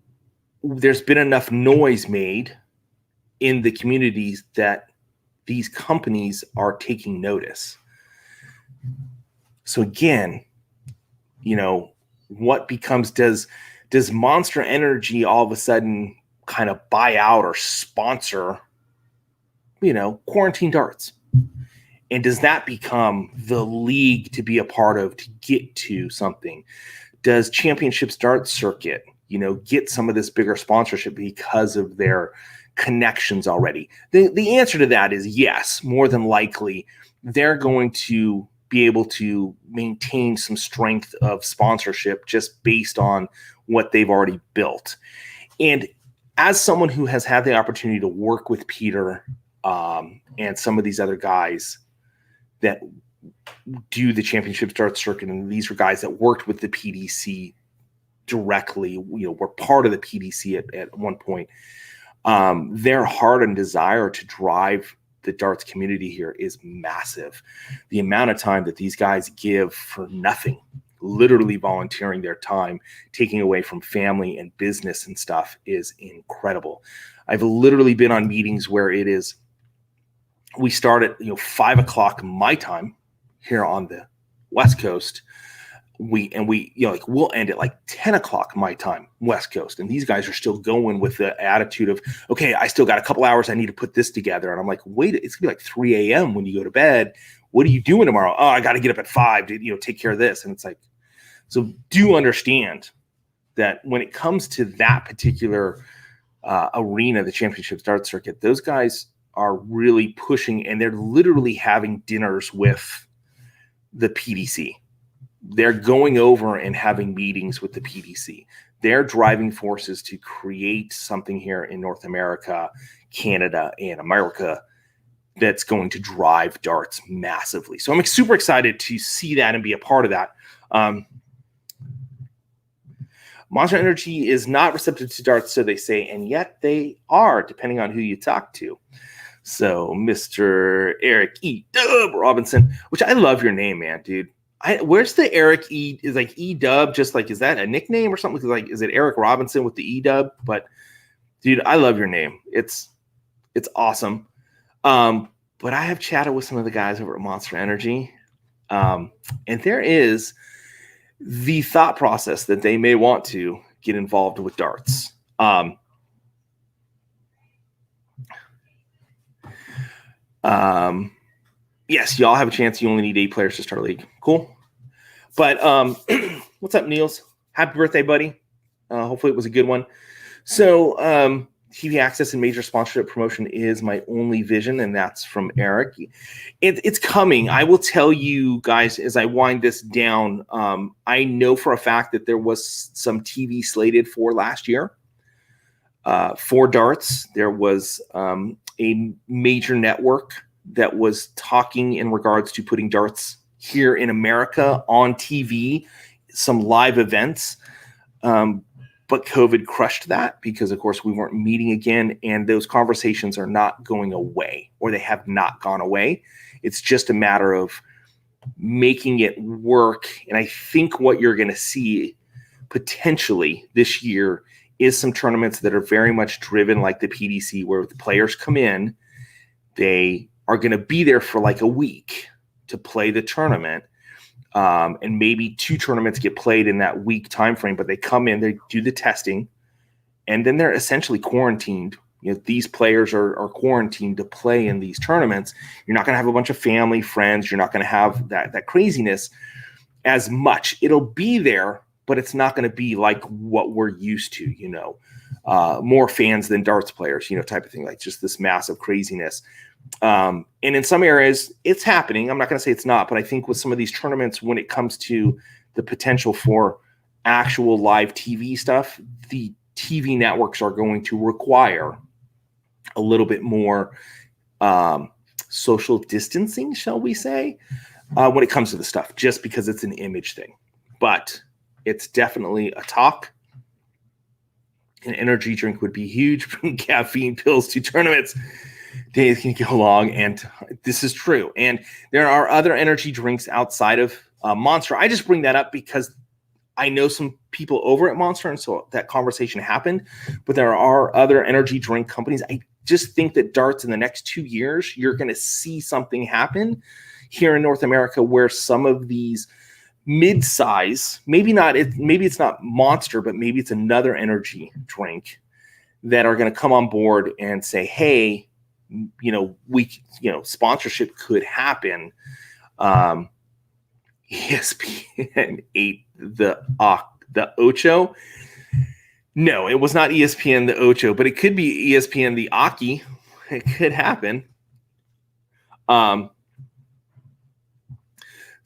there's been enough noise made in the communities that these companies are taking notice. So again, what becomes, does Monster Energy all of a sudden kind of buy out or sponsor, Quarantine Darts? And does that become the league to be a part of to get to something? Does Championships Dart Circuit, get some of this bigger sponsorship because of their connections already? The answer to that is yes. More than likely, they're going to be able to maintain some strength of sponsorship just based on what they've already built. And as someone who has had the opportunity to work with Peter and some of these other guys that do the championship darts circuit, and these are guys that worked with the PDC directly, were part of the PDC at one point. Their heart and desire to drive the darts community here is massive. The amount of time that these guys give for nothing, literally volunteering their time, taking away from family and business and stuff, is incredible. I've literally been on meetings where we start at 5 o'clock my time here on the West Coast. We'll end at like 10 o'clock my time, West Coast. And these guys are still going with the attitude of, okay, I still got a couple hours. I need to put this together. And I'm like, wait, it's gonna be like 3 a.m. when you go to bed. What are you doing tomorrow? Oh, I got to get up at 5 to, take care of this. And it's like, so do understand that when it comes to that particular arena, the championship darts circuit, those guys are really pushing, and they're literally having dinners with the PDC. They're going over and having meetings with the PDC. They're driving forces to create something here in North America, Canada, and America that's going to drive darts massively. So I'm super excited to see that and be a part of that. Monster Energy is not receptive to darts, so they say, and yet they are, depending on who you talk to. So Mr. Eric E. Dub Robinson, which I love your name, man, dude. Where's the Eric E? Is like E Dub? Just like, is that a nickname or something? Like, is it Eric Robinson with the E Dub? But dude, I love your name. It's awesome. But I have chatted with some of the guys over at Monster Energy, and there is the thought process that they may want to get involved with darts. Yes, y'all have a chance. You only need 8 players to start a league. Cool. But what's up, Niels? Happy birthday, buddy. Hopefully it was a good one. So TV access and major sponsorship promotion is my only vision, and that's from Eric. It's coming. I will tell you guys as I wind this down, I know for a fact that there was some TV slated for last year for darts. There was a major network that was talking in regards to putting darts here in America on TV, some live events. But COVID crushed that because, of course, we weren't meeting again, and those conversations are not going away, or they have not gone away. It's just a matter of making it work. And I think what you're going to see potentially this year is some tournaments that are very much driven like the PDC, where the players come in, they are going to be there for like a week to play the tournament. And maybe 2 tournaments get played in that week time frame, but they come in, they do the testing, and then they're essentially quarantined. These players are quarantined to play in these tournaments. You're not going to have a bunch of family, friends. You're not going to have that craziness as much. It'll be there, but it's not going to be like what we're used to, more fans than darts players, type of thing, like just this massive craziness. And in some areas it's happening. I'm not going to say it's not, but I think with some of these tournaments, when it comes to the potential for actual live TV stuff, the TV networks are going to require a little bit more social distancing, shall we say, when it comes to the stuff, just because it's an image thing. But it's definitely a talk. An energy drink would be huge. From caffeine pills to tournaments, days can go long, and this is true. And there are other energy drinks outside of Monster. I just bring that up because I know some people over at Monster, and so that conversation happened. But there are other energy drink companies. I just think that darts in the next 2 years, you're going to see something happen here in North America where some of these mid-size, maybe it's not Monster, but maybe it's another energy drink that are going to come on board and say, hey, sponsorship could happen. ESPN ate the Ocho. No, it was not ESPN the Ocho, but it could be ESPN the Aki. It could happen.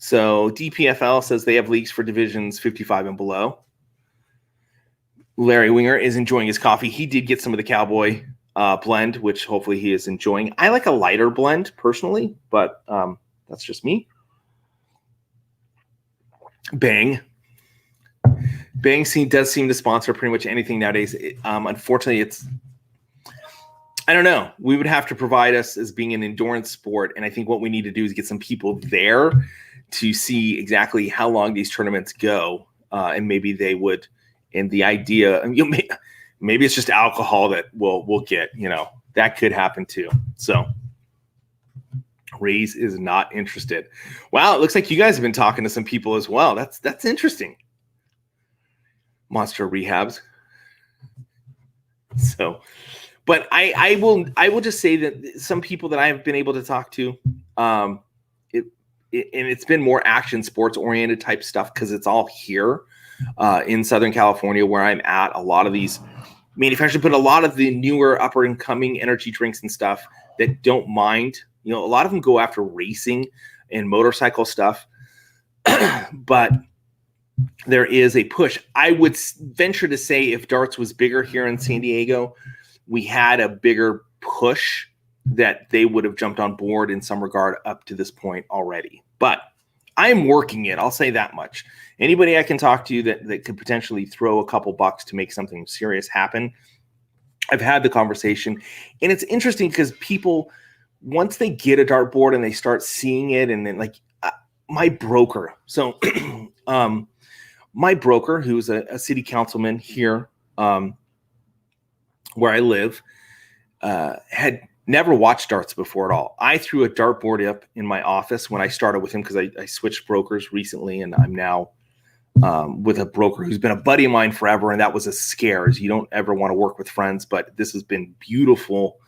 So DPFL says they have leagues for divisions 55 and below. Larry Winger is enjoying his coffee. He did get some of the Cowboy blend, which hopefully he is enjoying. I like a lighter blend personally, but that's just me. Bang does seem to sponsor pretty much anything nowadays. Unfortunately, I don't know. We would have to provide us as being an endurance sport, and I think what we need to do is get some people there to see exactly how long these tournaments go, and maybe they would. And the idea, maybe it's just alcohol that we'll get. That could happen too. So, Rays is not interested. Wow, it looks like you guys have been talking to some people as well. That's interesting. Monster rehabs. So, but I will just say that some people that I have been able to talk to, and it's been more action sports oriented type stuff because it's all here in Southern California where I'm at. A lot of these manufacturers, but a lot of the newer upper and coming energy drinks and stuff that don't mind. A lot of them go after racing and motorcycle stuff, but there is a push. I would venture to say if darts was bigger here in San Diego, we had a bigger push that they would have jumped on board in some regard up to this point already. But I'm working it. I'll say that much. Anybody I can talk to that could potentially throw a couple bucks to make something serious happen, I've had the conversation. And it's interesting because people, once they get a dartboard and they start seeing it, and then my broker. So my broker, who's a city councilman here where I live, had never watched darts before at all. I threw a dartboard up in my office when I started with him because I switched brokers recently, and I'm now with a broker who's been a buddy of mine forever, and that was a scare. You don't ever want to work with friends, but this has been beautiful.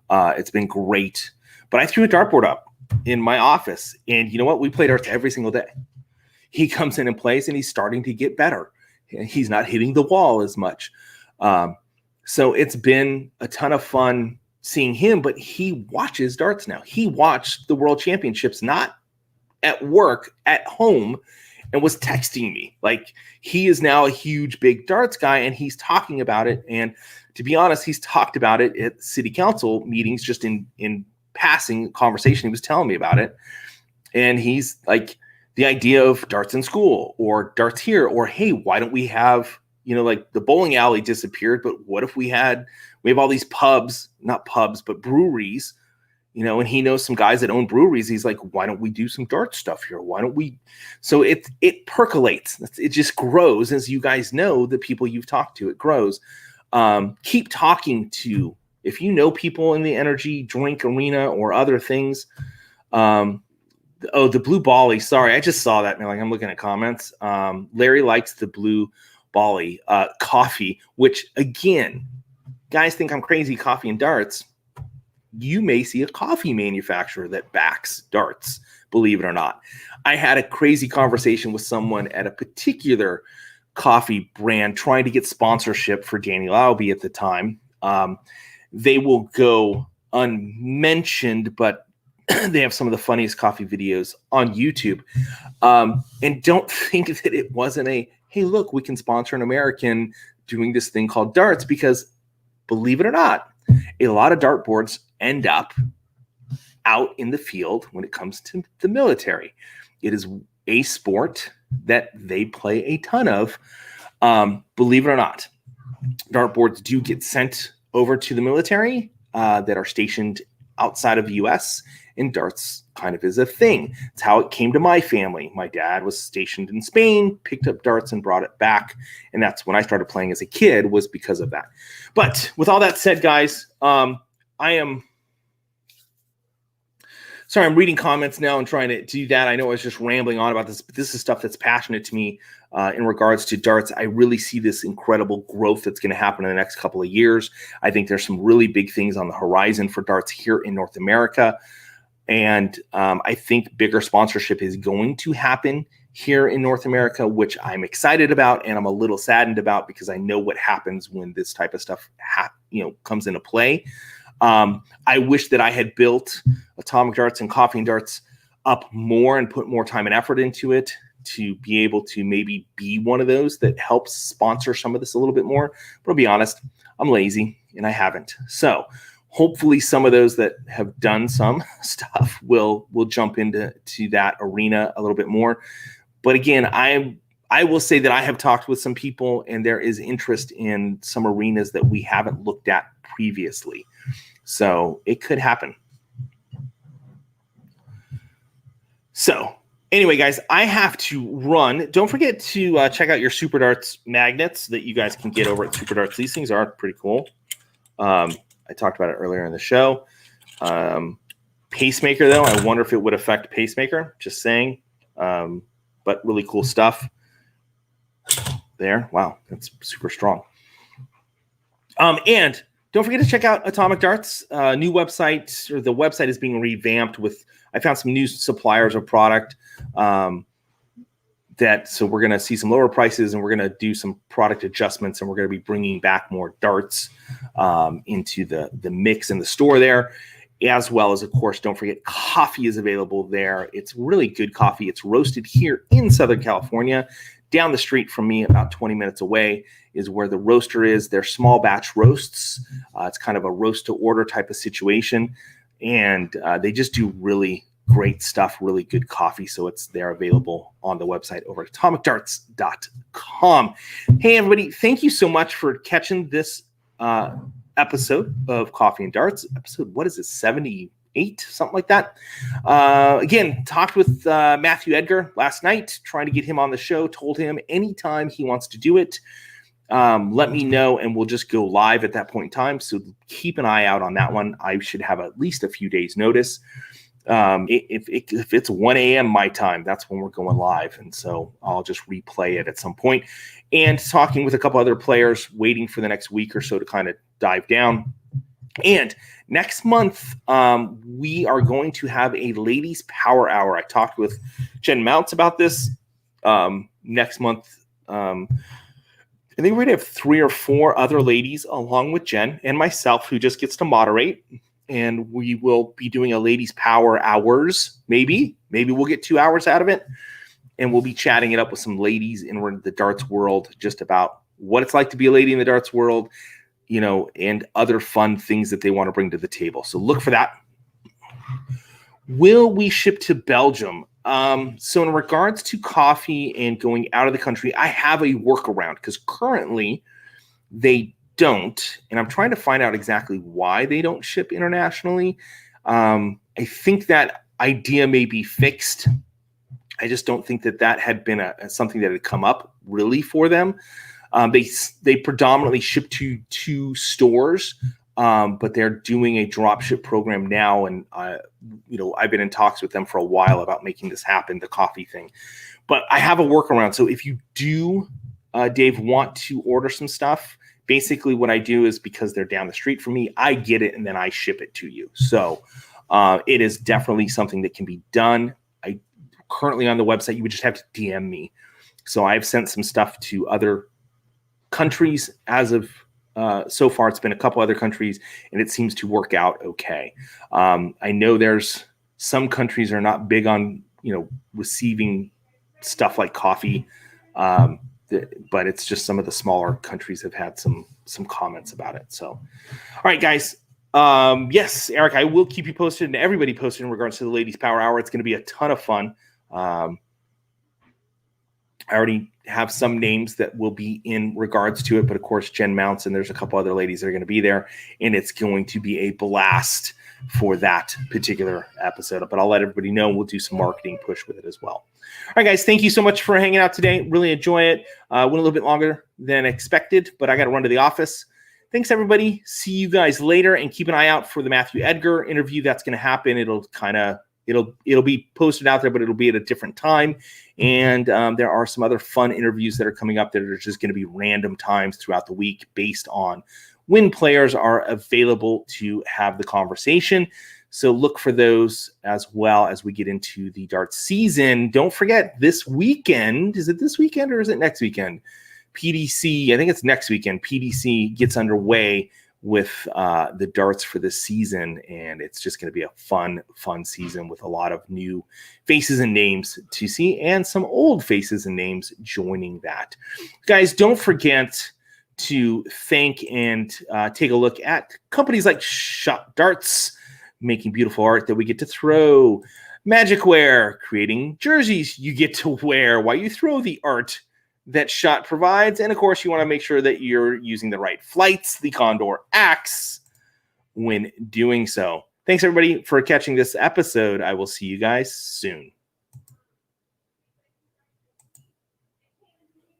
It's been great. But I threw a dartboard up in my office, and you know what? We play darts every single day. He comes in and plays, and he's starting to get better. He's not hitting the wall as much. So it's been a ton of fun seeing him, but he watches darts now. He watched the World Championships, not at work, at home, and was texting me. He is now a huge, big darts guy, and he's talking about it. And to be honest, he's talked about it at city council meetings, just in passing conversation. He was telling me about it. And he's like, the idea of darts in school or darts here, or, hey, why don't we have, the bowling alley disappeared, but what if we have all these pubs, not pubs, but breweries, and he knows some guys that own breweries. He's like, why don't we do some dart stuff here? Why don't we? So it percolates. It just grows. As you guys know, the people you've talked to, it grows. Keep talking to, if you know people in the energy drink arena or other things. The blue Bali. Sorry, I just saw that. I'm looking at comments. Larry likes the blue Bali coffee, which again, guys think I'm crazy, coffee and darts. You may see a coffee manufacturer that backs darts, believe it or not. I had a crazy conversation with someone at a particular coffee brand trying to get sponsorship for Danny Laube at the time. They will go unmentioned, but they have some of the funniest coffee videos on YouTube. And don't think that it wasn't hey, look, we can sponsor an American doing this thing called darts, because believe it or not, a lot of dartboards end up out in the field when it comes to the military. It is a sport that they play a ton of. Believe it or not, dartboards do get sent over to the military that are stationed outside of the U.S., and darts kind of is a thing. It's how it came to my family. My dad was stationed in Spain, picked up darts and brought it back, and that's when I started playing as a kid, was because of that. But with all that said, guys, I'm reading comments now and trying to do that. I know I was just rambling on about this, but this is stuff that's passionate to me in regards to darts. I really see this incredible growth that's going to happen in the next couple of years. I think there's some really big things on the horizon for darts here in North America. And I think bigger sponsorship is going to happen here in North America, which I'm excited about, and I'm a little saddened about, because I know what happens when this type of stuff comes into play. I wish that I had built Atomic Darts and Coffee and Darts up more and put more time and effort into it. to be able to maybe be one of those that helps sponsor some of this a little bit more. But I'll be honest, I'm lazy and I haven't. So hopefully some of those that have done some stuff will jump into that arena a little bit more. But again, I will say that I have talked with some people and there is interest in some arenas that we haven't looked at previously. So it could happen. So anyway, guys, I have to run. Don't forget to check out your Super Darts magnets that you guys can get over at Super Darts. These things are pretty cool. I talked about it earlier in the show. Pacemaker, though, I wonder if it would affect Pacemaker. Just saying. But really cool stuff there. Wow, that's super strong. And don't forget to check out Atomic Darts. New website, or the website is being revamped with, I found some new suppliers of product so we're going to see some lower prices and we're going to do some product adjustments and we're going to be bringing back more darts into the mix in the store there, as well as, of course, don't forget coffee is available there. It's really good coffee. It's roasted here in Southern California. Down the street from me, about 20 minutes away, is where the roaster is. They're small batch roasts. It's kind of a roast to order type of situation. And they just do really great stuff, really good coffee. So they're available on the website over at atomicdarts.com. Hey, everybody, thank you so much for catching this episode of Coffee and Darts. Episode, what is it, 78, something like that. Again, talked with Matthew Edgar last night, trying to get him on the show. Told him anytime he wants to do it, let me know, and we'll just go live at that point in time. So keep an eye out on that one. I should have at least a few days' notice. If it's 1 a.m. my time, that's when we're going live. And so I'll just replay it at some point. And talking with a couple other players, waiting for the next week or so to kind of dive down. And next month, we are going to have a ladies' power hour. I talked with Jen Mounts about this. Next month, I think we're going to have 3 or 4 other ladies along with Jen and myself who just gets to moderate. And we will be doing a ladies' power hours. Maybe we'll get 2 hours out of it. And we'll be chatting it up with some ladies in the darts world, just about what it's like to be a lady in the darts world, and other fun things that they want to bring to the table. So look for that. Will we ship to Belgium? So in regards to coffee and going out of the country, I have a workaround because currently they don't. And I'm trying to find out exactly why they don't ship internationally. I think that idea may be fixed. I just don't think that had been something that had come up really for them. They predominantly ship to 2 stores, but they're doing a drop ship program now. And, I've been in talks with them for a while about making this happen, the coffee thing. But I have a workaround. So if you do, Dave, want to order some stuff, basically what I do is, because they're down the street from me, I get it and then I ship it to you. So it is definitely something that can be done. Currently on the website, you would just have to DM me. So I've sent some stuff to other countries as of so far. It's been a couple other countries, and it seems to work out okay. I know there's some countries are not big on receiving stuff like coffee, but it's just some of the smaller countries have had some comments about it. So, all right, guys. Yes, Eric, I will keep you posted and everybody posted in regards to the Ladies Power Hour. It's going to be a ton of fun. I already have some names that will be in regards to it, but of course, Jen Mounts and there's a couple other ladies that are going to be there, and it's going to be a blast for that particular episode. But I'll let everybody know. We'll do some marketing push with it as well. All right, guys, thank you so much for hanging out today. Really enjoy it. Went a little bit longer than expected, but I got to run to the office. Thanks, everybody. See you guys later, and keep an eye out for the Matthew Edgar interview. That's going to happen. It'll be posted out there, but it'll be at a different time. And there are some other fun interviews that are coming up that are just going to be random times throughout the week based on when players are available to have the conversation. So look for those as well as we get into the darts season. Don't forget this weekend. Is it this weekend or is it next weekend? PDC, I think it's next weekend. PDC gets underway with the darts for this season, and it's just going to be a fun season with a lot of new faces and names to see, and some old faces and names joining that. Guys, don't forget to thank and take a look at companies like Shot Darts, making beautiful art that we get to throw. Magicwear, creating jerseys you get to wear while you throw the art that Shot provides. And of course, you want to make sure that you're using the right flights, the Condor Axe, when doing so. Thanks everybody for catching this episode. I will see you guys soon.